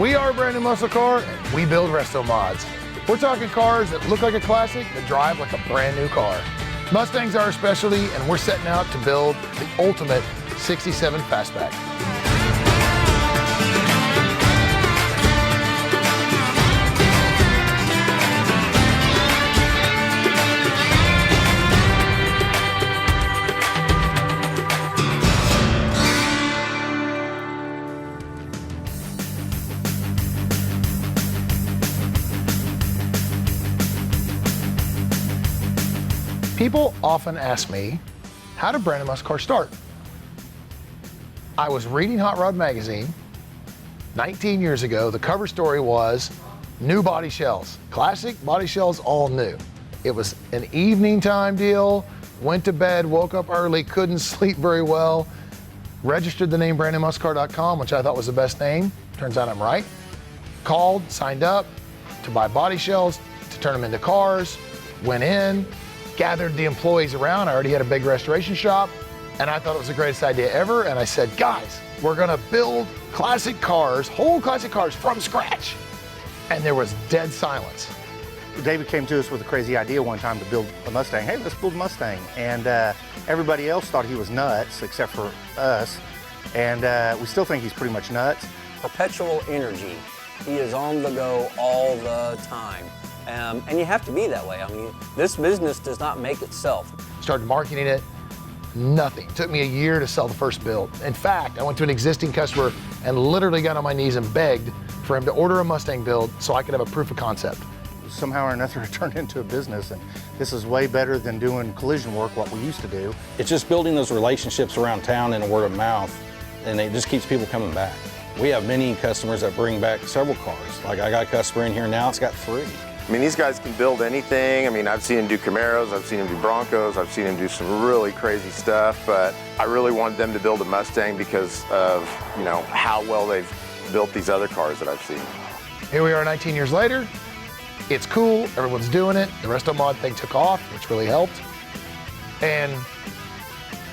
We are a brand new muscle car, and we build resto mods. We're talking cars that look like a classic, that drive like a brand new car. Mustangs are our specialty, and we're setting out to build the ultimate 67 Fastback. People often ask me, how did brand new muscle cars start? I was reading Hot Rod magazine 19 years ago. The cover story was new body shells, classic body shells, all new. It was an evening time deal, went to bed, woke up early, couldn't sleep very well, registered the name brandnewmusclecar.com, which I thought was the best name. Turns out I'm right. Called, signed up to buy body shells, to turn them into cars, went in, gathered the employees around. I already had a big restoration shop, and I thought it was the greatest idea ever. And I said, guys, we're gonna build classic cars, whole classic cars from scratch. And there was dead silence. David came to us with a crazy idea one time to build a Mustang. Hey, let's build a Mustang. And everybody else thought he was nuts, except for us. And we still think he's pretty much nuts. Perpetual energy. He is on the go all the time. And you have to be that way. I mean, this business does not make itself. Started marketing it, nothing. It took me a year to sell the first build. In fact, I went to an existing customer and literally got on my knees and begged for him to order a Mustang build so I could have a proof of concept. Somehow or another, it turned into a business, and this is way better than doing collision work, what we used to do. It's just building those relationships around town and word of mouth, and it just keeps people coming back. We have many customers that bring back several cars. Like I got a customer in here now, it's got 3. I mean, these guys can build anything. I mean, I've seen him do Camaros, I've seen him do Broncos, I've seen him do some really crazy stuff, but I really wanted them to build a Mustang because of, you know, how well they've built these other cars that I've seen. Here we are 19 years later. It's cool, everyone's doing it. The RestoMod thing took off, which really helped. And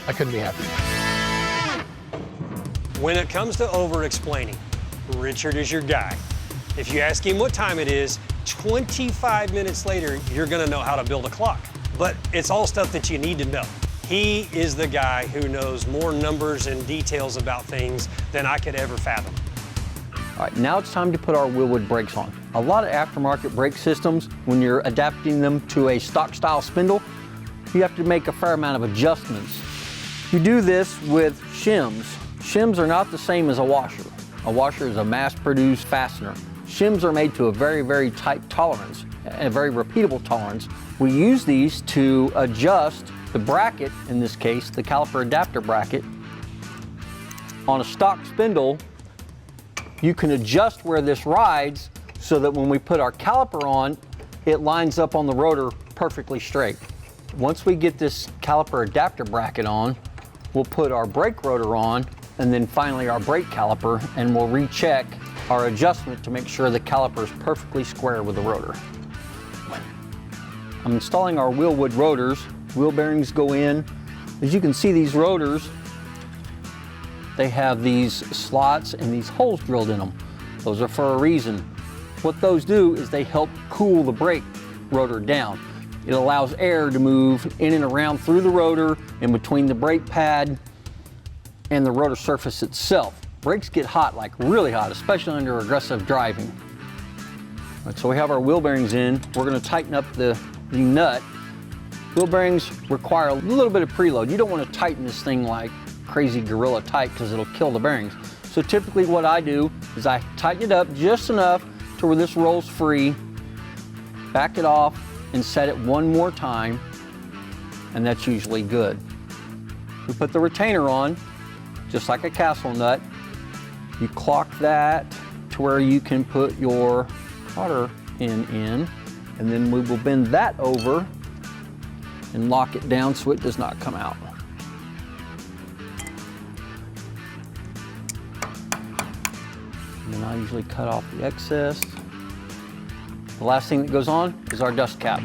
I couldn't be happier. When it comes to over-explaining, Richard is your guy. If you ask him what time it is, 25 minutes later, you're gonna know how to build a clock. But it's all stuff that you need to know. He is the guy who knows more numbers and details about things than I could ever fathom. All right, now it's time to put our wheelwood brakes on. A lot of aftermarket brake systems, when you're adapting them to a stock style spindle, you have to make a fair amount of adjustments. You do this with shims. Shims are not the same as a washer. A washer is a mass-produced fastener. Shims are made to a very, very tight tolerance, a very repeatable tolerance. We use these to adjust the bracket, in this case, the caliper adapter bracket. On a stock spindle, you can adjust where this rides so that when we put our caliper on, it lines up on the rotor perfectly straight. Once we get this caliper adapter bracket on, we'll put our brake rotor on, and then finally our brake caliper, and we'll recheck our adjustment to make sure the caliper is perfectly square with the rotor. I'm installing our wheelwood rotors. Wheel bearings go in. As you can see, these rotors, they have these slots and these holes drilled in them. Those are for a reason. What those do is they help cool the brake rotor down. It allows air to move in and around through the rotor in between the brake pad and the rotor surface itself. Brakes get hot, like really hot, especially under aggressive driving. All right, so we have our wheel bearings in. We're gonna tighten up the nut. Wheel bearings require a little bit of preload. You don't wanna tighten this thing like crazy gorilla tight because it'll kill the bearings. So typically what I do is I tighten it up just enough to where this rolls free, back it off, and set it one more time, and that's usually good. We put the retainer on, just like a castle nut. You clock that to where you can put your cotter in, and then we will bend that over and lock it down so it does not come out. And then I usually cut off the excess. The last thing that goes on is our dust cap.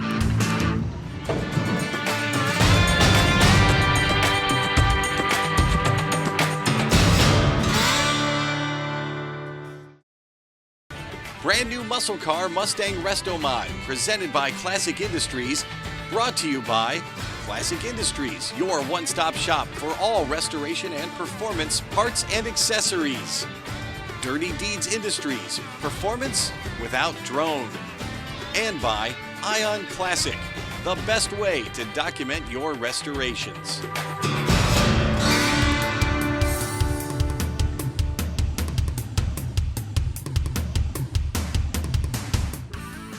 brand new muscle car Mustang RestoMod, presented by Classic Industries, brought to you by Classic Industries, your one-stop shop for all restoration and performance parts and accessories. Dirty Deeds Industries, performance without drone. And by Ion Classic, the best way to document your restorations.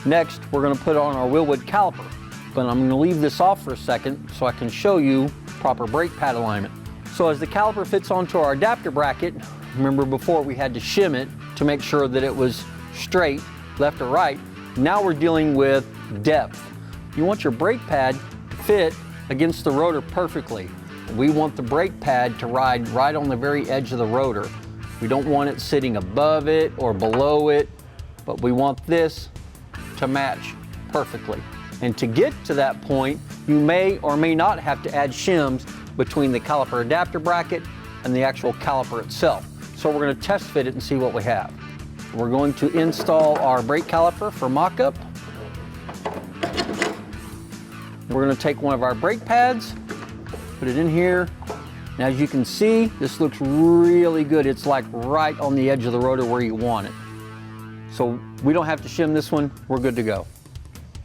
Next, we're going to put on our wheelwood caliper, but I'm going to leave this off for a second so I can show you proper brake pad alignment. So as the caliper fits onto our adapter bracket, remember before we had to shim it to make sure that it was straight, left or right. Now we're dealing with depth. You want your brake pad to fit against the rotor perfectly. We want the brake pad to ride right on the very edge of the rotor. We don't want it sitting above it or below it, but we want this to match perfectly. And to get to that point, you may or may not have to add shims between the caliper adapter bracket and the actual caliper itself. So we're going to test fit it and see what we have. We're going to install our brake caliper for mock-up. We're going to take one of our brake pads, put it in here. And as you can see, this looks really good. It's like right on the edge of the rotor where you want it. So we don't have to shim this one, we're good to go.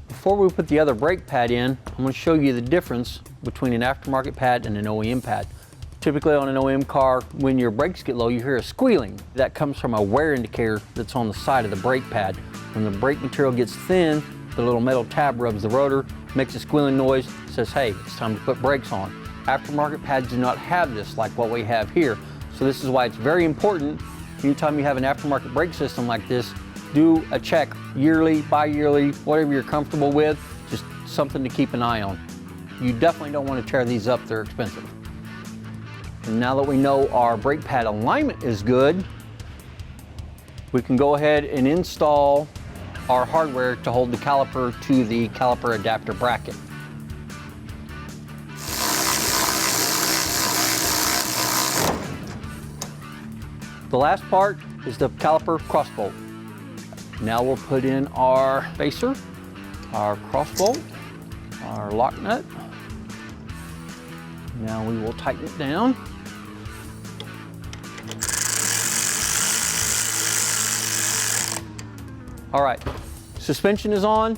Before we put the other brake pad in, I'm going to show you the difference between an aftermarket pad and an OEM pad. Typically on an OEM car, when your brakes get low, you hear a squealing. That comes from a wear indicator that's on the side of the brake pad. When the brake material gets thin, the little metal tab rubs the rotor, makes a squealing noise, says, hey, it's time to put brakes on. Aftermarket pads do not have this like what we have here. So this is why it's very important, anytime you have an aftermarket brake system like this, do a check yearly, bi-yearly, whatever you're comfortable with, just something to keep an eye on. You definitely don't want to tear these up, they're expensive. And now that we know our brake pad alignment is good, we can go ahead and install our hardware to hold the caliper to the caliper adapter bracket. The last part is the caliper cross bolt. Now we'll put in our spacer, our cross bolt, our lock nut. Now we will tighten it down. All right, suspension is on,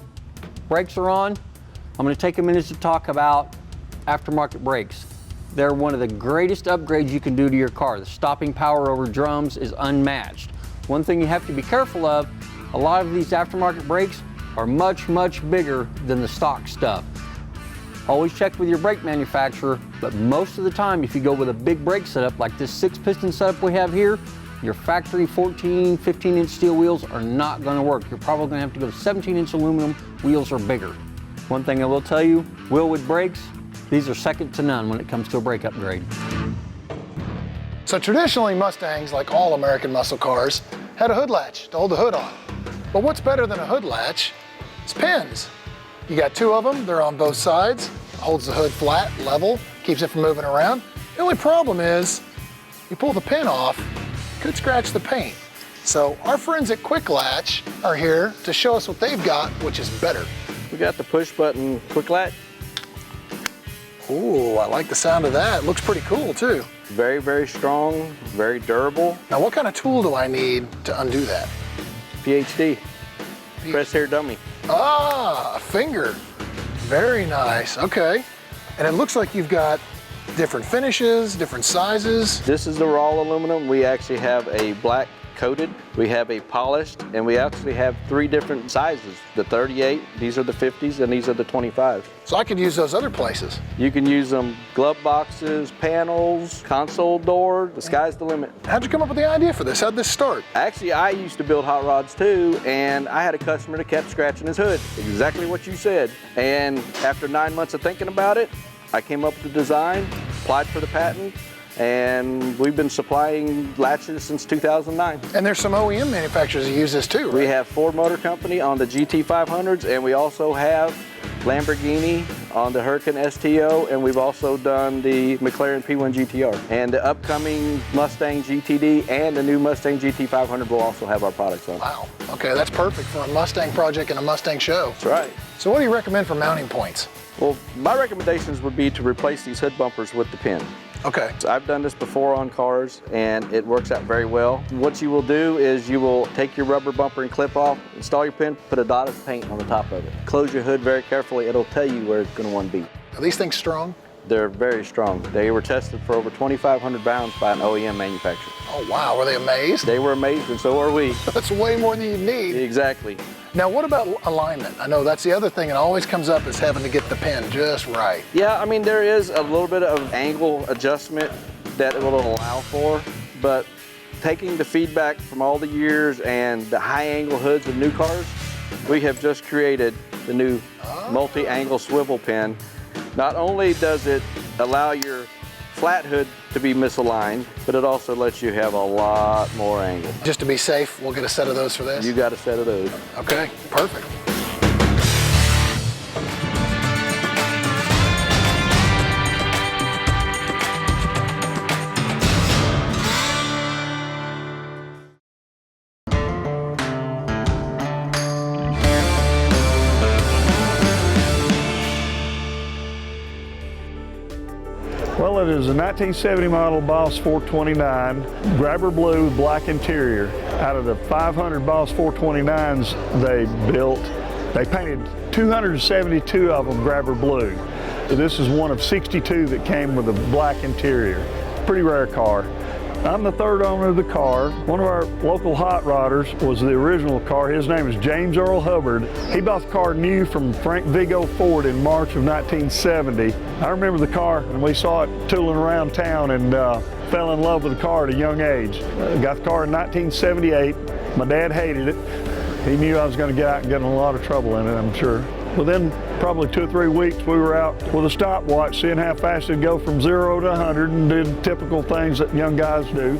brakes are on. I'm going to take a minute to talk about aftermarket brakes. They're one of the greatest upgrades you can do to your car. The stopping power over drums is unmatched. One thing you have to be careful of, a lot of these aftermarket brakes are much, much bigger than the stock stuff. Always check with your brake manufacturer, but most of the time if you go with a big brake setup like this 6-piston setup we have here, your factory 14, 15-inch steel wheels are not going to work. You're probably going to have to go to 17-inch aluminum wheels or bigger. One thing I will tell you, wheelwood brakes, these are second to none when it comes to a brake upgrade. So traditionally, Mustangs, like all American muscle cars, had a hood latch to hold the hood on. But what's better than a hood latch? It's pins. You got 2 of them, they're on both sides, holds the hood flat, level, keeps it from moving around. The only problem is, you pull the pin off, it could scratch the paint. So our friends at Quick Latch are here to show us what they've got, which is better. We got the push button quick latch. Ooh, I like the sound of that. It looks pretty cool too. Very, very strong, very durable. Now what kind of tool do I need to undo that? PhD, press hair dummy. Ah, a finger. Very nice, okay. And it looks like you've got different finishes, different sizes. This is the raw aluminum. We actually have a black coated, we have a polished, and we actually have 3 different sizes. The 38, these are the 50s, and these are the 25. So I could use those other places. You can use them glove boxes, panels, console door, the sky's the limit. How'd you come up with the idea for this? How'd this start? Actually, I used to build hot rods too, and I had a customer that kept scratching his hood. Exactly what you said. And after 9 months of thinking about it, I came up with the design, applied for the patent, and we've been supplying latches since 2009. And there's some OEM manufacturers that use this too, right? We have Ford Motor Company on the GT500s, and we also have Lamborghini on the Huracan STO, and we've also done the McLaren P1 GTR. And the upcoming Mustang GTD and the new Mustang GT500 will also have our products on. Wow. Okay, that's perfect for a Mustang project and a Mustang show. That's right. So what do you recommend for mounting points? Well, my recommendations would be to replace these hood bumpers with the pin. Okay. So I've done this before on cars and it works out very well. What you will do is you will take your rubber bumper and clip off, install your pin, put a dot of paint on the top of it. Close your hood very carefully, it'll tell you where it's going to want to be. Are these things strong? They're very strong. They were tested for over 2,500 pounds by an OEM manufacturer. Oh wow, were they amazed? They were amazed and so are we. That's way more than you need. Exactly. Now what about alignment? I know that's the other thing that always comes up is having to get the pin just right. Yeah, I mean there is a little bit of angle adjustment that it will allow for, but taking the feedback from all the years and the high angle hoods of new cars, we have just created the new multi-angle swivel pin. Not only does it allow your flat hood to be misaligned, but it also lets you have a lot more angle. Just to be safe, we'll get a set of those for this? You got a set of those. Okay, perfect. Well, it is a 1970 model Boss 429, grabber blue, black interior. Out of the 500 Boss 429s they built, they painted 272 of them grabber blue. This is one of 62 that came with a black interior. Pretty rare car. I'm the third owner of the car. One of our local hot rodders was the original car. His name is James Earl Hubbard. He bought the car new from Frank Vigo Ford in March of 1970. I remember the car and we saw it tooling around town and fell in love with the car at a young age. Got the car in 1978. My dad hated it. He knew I was going to get out and get in a lot of trouble in it, I'm sure. Within probably 2 or 3 weeks, we were out with a stopwatch, seeing how fast it'd go from 0 to 100 and did typical things that young guys do.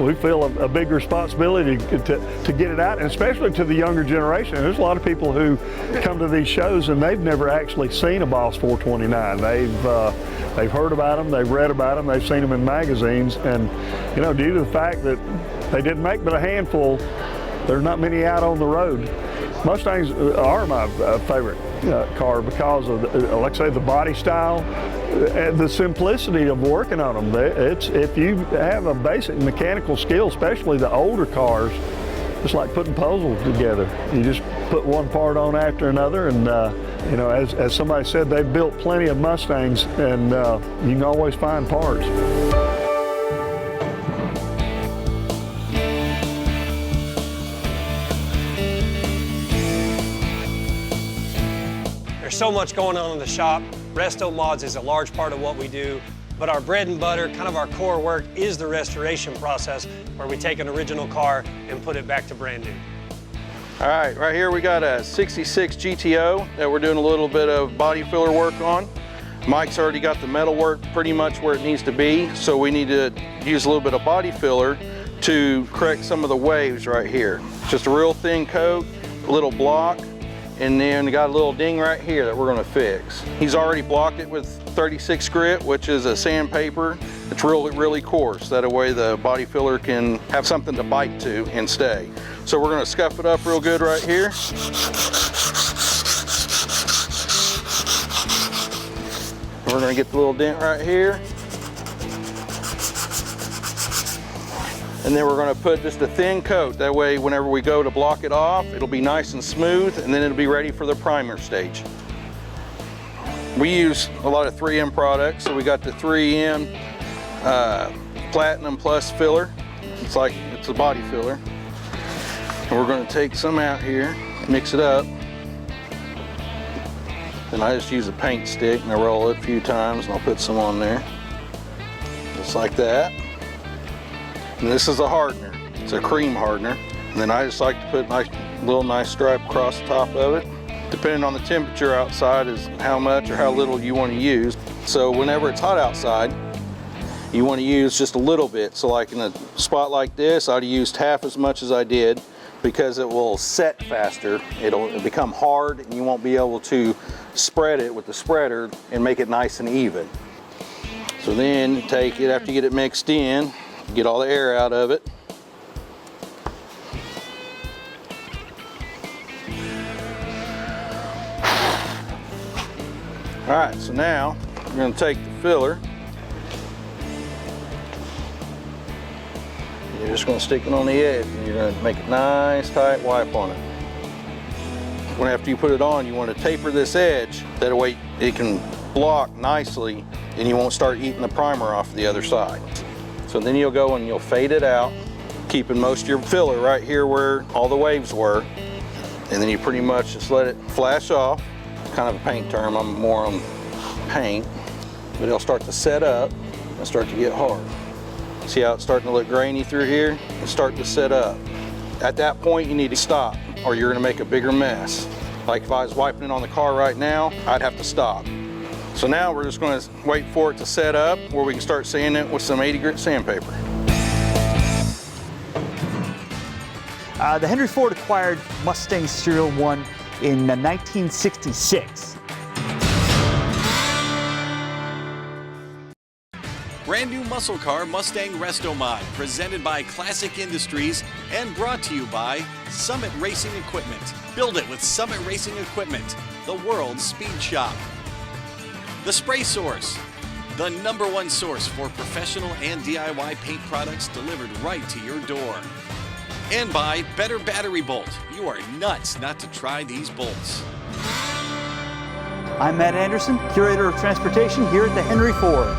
We feel a big responsibility to get it out, and especially to the younger generation. There's a lot of people who come to these shows and they've never actually seen a Boss 429. They've heard about them, they've read about them, they've seen them in magazines, and you know, due to the fact that they didn't make but a handful, there's not many out on the road. Mustangs are my favorite car because of, like I say, the body style, and the simplicity of working on them. If you have a basic mechanical skill, especially the older cars, it's like putting puzzles together. You just put one part on after another, and you know, as somebody said, they've built plenty of Mustangs, and you can always find parts. There's so much going on in the shop. RestoMods is a large part of what we do, but our bread and butter, kind of our core work, is the restoration process, where we take an original car and put it back to brand new. All right here we got a 66 GTO that we're doing a little bit of body filler work on. Mike's already got the metal work pretty much where it needs to be, so we need to use a little bit of body filler to correct some of the waves right here. Just a real thin coat, a little block, and then we got a little ding right here that we're going to fix. He's already blocked it with 36 grit, which is a sandpaper. It's really coarse. That way the body filler can have something to bite to and stay. So we're going to scuff it up real good right here. We're going to get the little dent right here. And then we're going to put just a thin coat. That way, whenever we go to block it off, it'll be nice and smooth, and then it'll be ready for the primer stage. We use a lot of 3M products, so we got the 3M Platinum Plus filler. It's a body filler. And we're going to take some out here, mix it up. Then I just use a paint stick and I roll it a few times, and I'll put some on there, just like that. And this is a hardener. It's a cream hardener. And then I just like to put a little nice stripe across the top of it. Depending on the temperature outside is how much or how little you want to use. So whenever it's hot outside, you want to use just a little bit. So like in a spot like this, I'd have used half as much as I did. because it will set faster. It'll become hard and you won't be able to spread it with the spreader and make it nice and even. So then take it after you get it mixed in, get all the air out of it. All right, so now we're going to take the filler. You're just going to stick it on the edge and you're going to make a nice tight wipe on it. When after you put it on, you want to taper this edge. That way it can block nicely and you won't start eating the primer off the other side. So then you'll go and you'll fade it out, keeping most of your filler right here where all the waves were. And then you pretty much just let it flash off. Kind of a paint term, I'm more on paint. But it'll start to set up and start to get hard. See how it's starting to look grainy through here? It's starting to set up. At that point, you need to stop or you're gonna make a bigger mess. Like if I was wiping it on the car right now, I'd have to stop. So now we're just gonna wait for it to set up where we can start sanding it with some 80 grit sandpaper. The Henry Ford acquired Mustang Serial 1 in 1966. Brand new muscle car Mustang RestoMod, presented by Classic Industries and brought to you by Summit Racing Equipment. Build it with Summit Racing Equipment, the world's speed shop. The Spray Source, the #1 source for professional and DIY paint products delivered right to your door. And by Better Battery Bolt. You are nuts not to try these bolts. I'm Matt Anderson, Curator of Transportation here at the Henry Ford.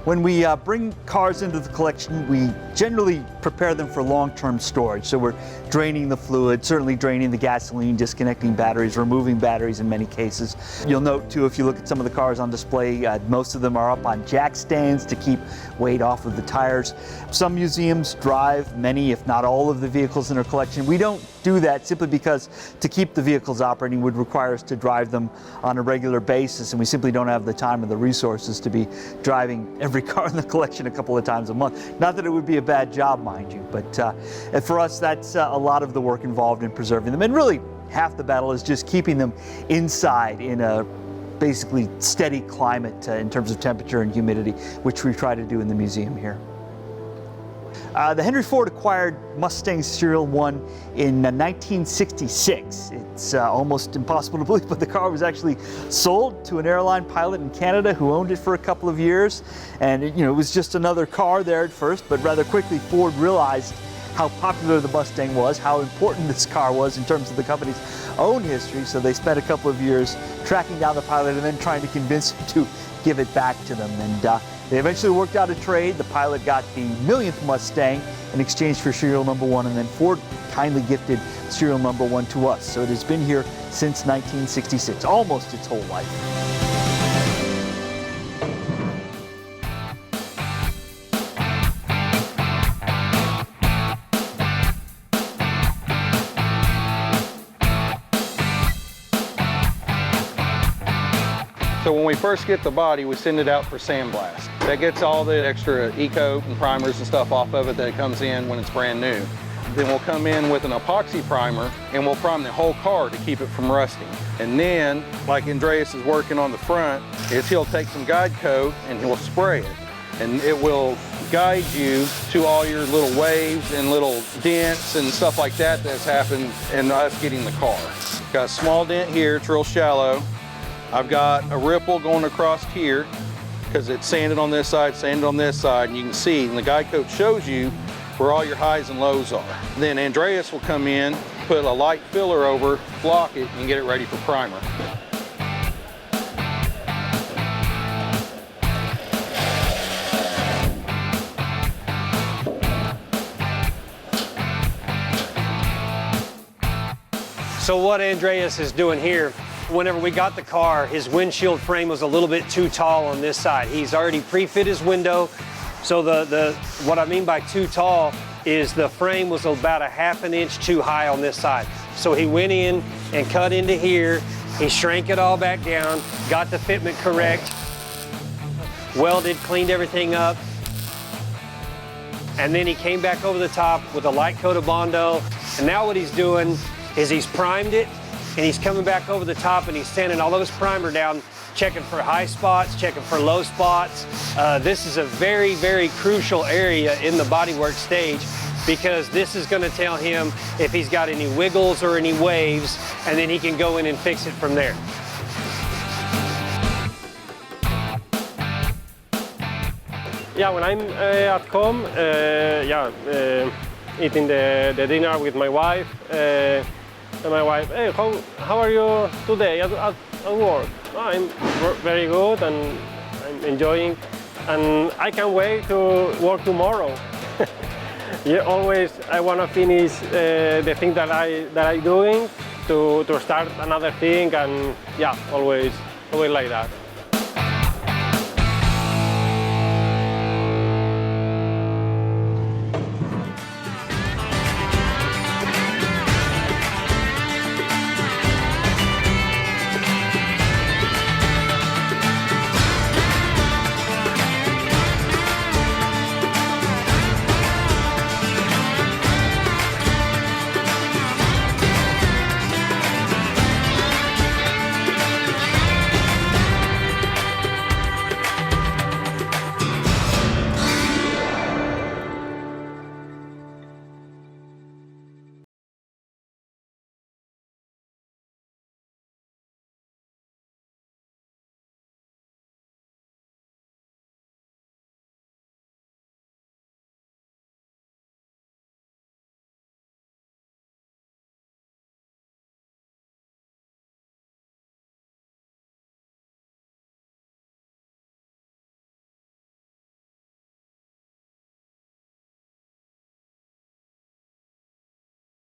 When we bring cars into the collection, we generally prepare them for long-term storage. So we're draining the fluid, certainly draining the gasoline, disconnecting batteries, removing batteries in many cases. You'll note too, if you look at some of the cars on display, most of them are up on jack stands to keep weight off of the tires. Some museums drive many, if not all, of the vehicles in their collection. We don't do that simply because to keep the vehicles operating would require us to drive them on a regular basis, and we simply don't have the time or the resources to be driving every car in the collection a couple of times a month. Not that it would be a bad job, mind you, but for us that's a lot of the work involved in preserving them, and really half the battle is just keeping them inside in a basically steady climate in terms of temperature and humidity, which we try to do in the museum here. The Henry Ford acquired Mustang Serial 1 in 1966. It's almost impossible to believe, but the car was actually sold to an airline pilot in Canada who owned it for a couple of years. And it was just another car there at first, but rather quickly Ford realized how popular the Mustang was, how important this car was in terms of the company's own history. So they spent a couple of years tracking down the pilot and then trying to convince him to give it back to them. And they eventually worked out a trade. The pilot got the millionth Mustang in exchange for serial #1, and then Ford kindly gifted serial #1 to us. So it has been here since 1966, almost its whole life. So when we first get the body, we send it out for sandblast. That gets all the extra e-coat and primers and stuff off of it that comes in when it's brand new. Then we'll come in with an epoxy primer and we'll prime the whole car to keep it from rusting. And then, like Andreas is working on the front, is he'll take some guide coat and he'll spray it. And it will guide you to all your little waves and little dents and stuff like that that's happened in us getting the car. Got a small dent here, it's real shallow. I've got a ripple going across here because it's sanded on this side, and you can see, and the guide coat shows you where all your highs and lows are. Then Andreas will come in, put a light filler over, block it, and get it ready for primer. So what Andreas is doing here, whenever we got the car, his windshield frame was a little bit too tall on this side. He's already pre-fit his window. So what I mean by too tall is the frame was about a ½ an inch too high on this side. So he went in and cut into here. He shrank it all back down, got the fitment correct, welded, cleaned everything up. and then he came back over the top with a light coat of Bondo, and now what he's doing is he's primed it, and he's coming back over the top and he's sanding all of his primer down, checking for high spots, checking for low spots. This is a very, very crucial area in the bodywork stage, because this is going to tell him if he's got any wiggles or any waves, and then he can go in and fix it from there. Yeah, when I'm at home, eating the dinner with my wife, and my wife, hey, how are you today at work? Oh, I'm very good, and I'm enjoying, and I can't wait to work tomorrow. Yeah, always I want to finish the thing that I'm doing to start another thing, and yeah, always like that.